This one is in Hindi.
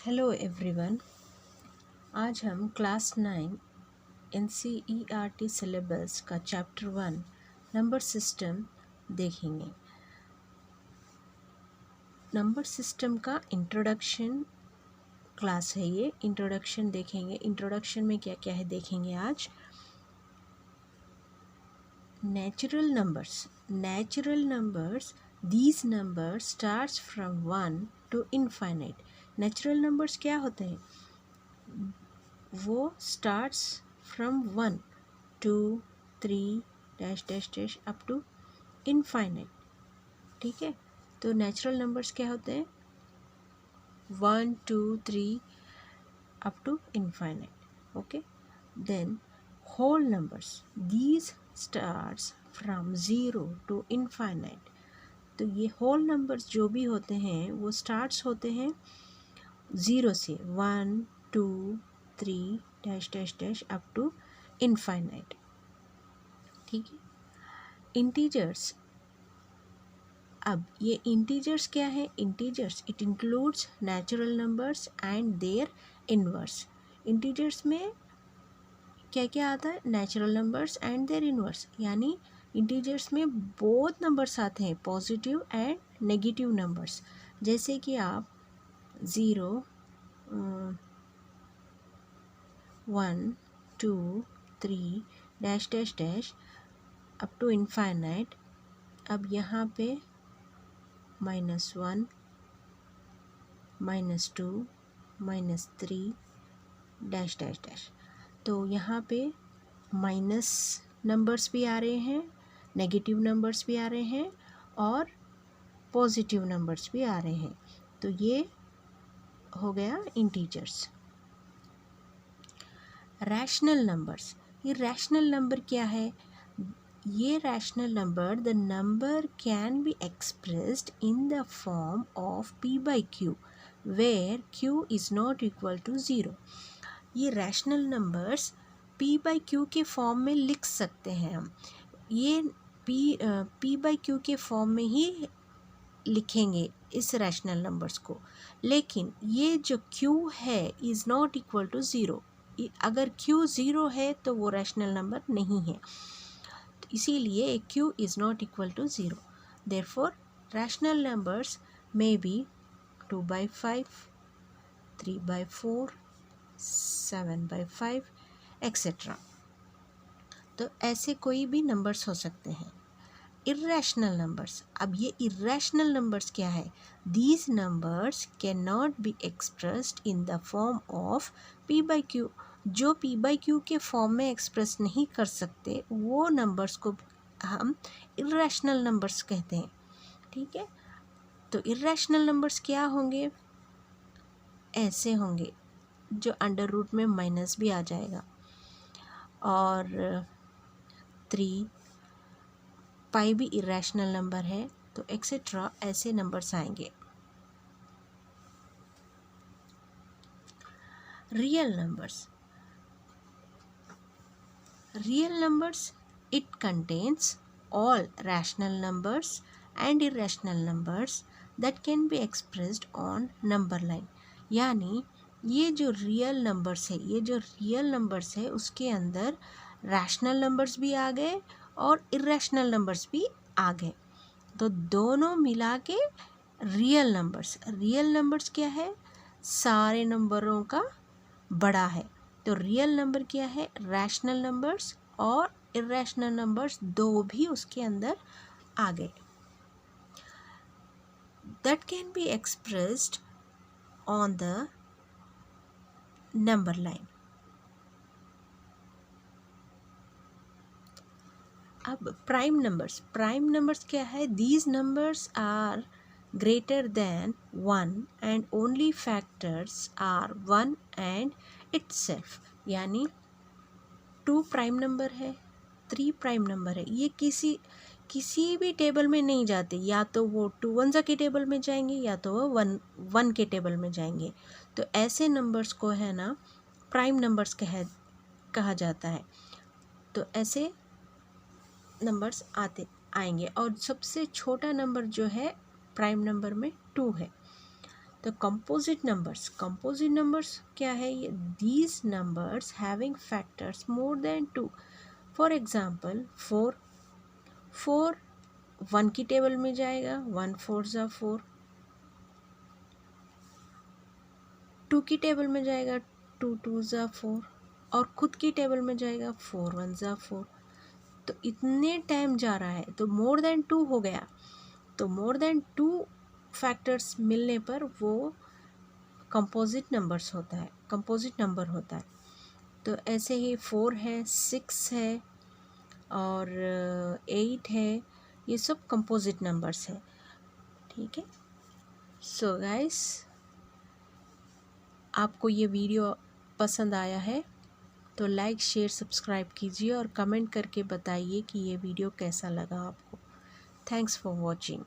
Hello everyone. आज हम क्लास 9 NCERT सिलेबस का चैप्टर 1 नंबर सिस्टम देखेंगे। नंबर सिस्टम का इंट्रोडक्शन क्लास है ये। इंट्रोडक्शन देखेंगे। इंट्रोडक्शन में क्या क्या है देखेंगे आज। Natural numbers these numbers starts from 1 to infinite. Natural numbers क्या होते हैं? वो starts from 1 2 3 dash dash dash up to infinite. ठीक है, तो नेचुरल नंबर्स क्या होते हैं? 1 2 3 up to infinite. Okay, then whole numbers these starts from 0 to infinite. तो ये होल नंबर्स जो भी होते हैं वो स्टार्ट्स होते हैं 0 से 1 2 3 dash dash dash up to infinite. ठीक है, इंटीजर्स। अब ये इंटीजर्स क्या है? Integers it includes natural numbers and their inverse. Integers में क्या क्या आता है? Natural numbers and their inverse, यानी इंटीजर्स में बोथ नंबर्स आते हैं, पॉजिटिव एंड नेगेटिव नंबर्स। जैसे कि आप 0 1 2 3 dash dash dash up to infinite. अब यहाँ पे -1 -2 -3 डैश डैश डैश। तो यहाँ पे माइनस नंबर्स भी आ रहे हैं, नेगेटिव नंबर्स भी आ रहे हैं और पॉजिटिव नंबर्स भी आ रहे हैं। तो ये हो गया इंटीजर्स। Rational numbers. ये रैशनल नंबर क्या है? ये rational number the number can be expressed in the form of p by q where q is not equal to 0। ये rational numbers p by q के फॉर्म में लिख सकते हैं हम। ये p by q के फॉर्म में ही लिखेंगे इस रैशनल नंबर्स को, लेकिन ये जो q है इज़ नॉट इक्वल टू 0। अगर q 0 है तो वो रैशनल नंबर नहीं है, तो इसीलिए q is not equal to 0। Therefore rational numbers may be 2/5 3/4 7/5 etcetera. तो ऐसे कोई भी नंबर्स हो सकते हैं। Irrational numbers. अब ये इर्रेशनल नंबर्स क्या है? These numbers can not be expressed in the form of p by q। जो p by q के फॉर्म में एक्सप्रेस नहीं कर सकते वो नंबर्स को हम इर्रेशनल नंबर्स कहते हैं। ठीक है, तो इर्रेशनल नंबर्स क्या होंगे? ऐसे होंगे जो अंडर रूट में माइनस भी आ जाएगा, और 3 पाई भी इरेशनल नंबर है, तो एक्सेट्रा ऐसे नंबर्स आएंगे। Real numbers. Real numbers it contains all rational numbers and irrational numbers that can be expressed on number line. यानी ये जो रियल नंबर्स है, ये जो रियल नंबर्स है उसके अंदर रैशनल नंबर्स भी आ गए और इरेशनल नंबर्स भी आ गए, तो दोनों मिला के रियल नंबर्स। रियल नंबर्स क्या है? सारे नंबरों का बड़ा है। तो रियल नंबर क्या है? रैशनल नंबर्स और इरेशनल नंबर्स दो भी उसके अंदर आ गए। That can be expressed on the number line. अब प्राइम नंबर्स क्या है? These numbers are greater than 1 and only factors are 1 and itself. यानी 2 प्राइम नंबर है, 3 प्राइम नंबर है, ये किसी भी टेबल में नहीं जाते, या तो वो 2 1 के टेबल में जाएंगे या तो वो 1 1 के टेबल में जाएंगे। तो ऐसे नंबर्स को है ना प्राइम नंबर्स कहा जाता है। तो ऐसे नंबर्स आएंगे, और सबसे छोटा नंबर जो है प्राइम नंबर में 2 है। तो कंपोजिट नंबर्स क्या है ये? These numbers having factors more than 2। For example 4 1 की टेबल में जाएगा, 1 4 ज़ा 4। 2 की टेबल में जाएगा, 2 2 ज़ा 4। और खुद की टेबल में जाएगा 4 1 ज़ा 4। तो इतने टाइम जा रहा है तो मोर देन 2 हो गया। तो मोर देन 2 फैक्टर्स मिलने पर वो कंपोजिट नंबर होता है। तो ऐसे ही 4 है, 6 है और 8 है, ये सब कंपोजिट नंबर्स है। ठीक है। सो गाइस, आपको ये वीडियो पसंद आया है तो लाइक शेयर सब्सक्राइब कीजिए और कमेंट करके बताइए कि ये वीडियो कैसा लगा आपको। Thanks for watching.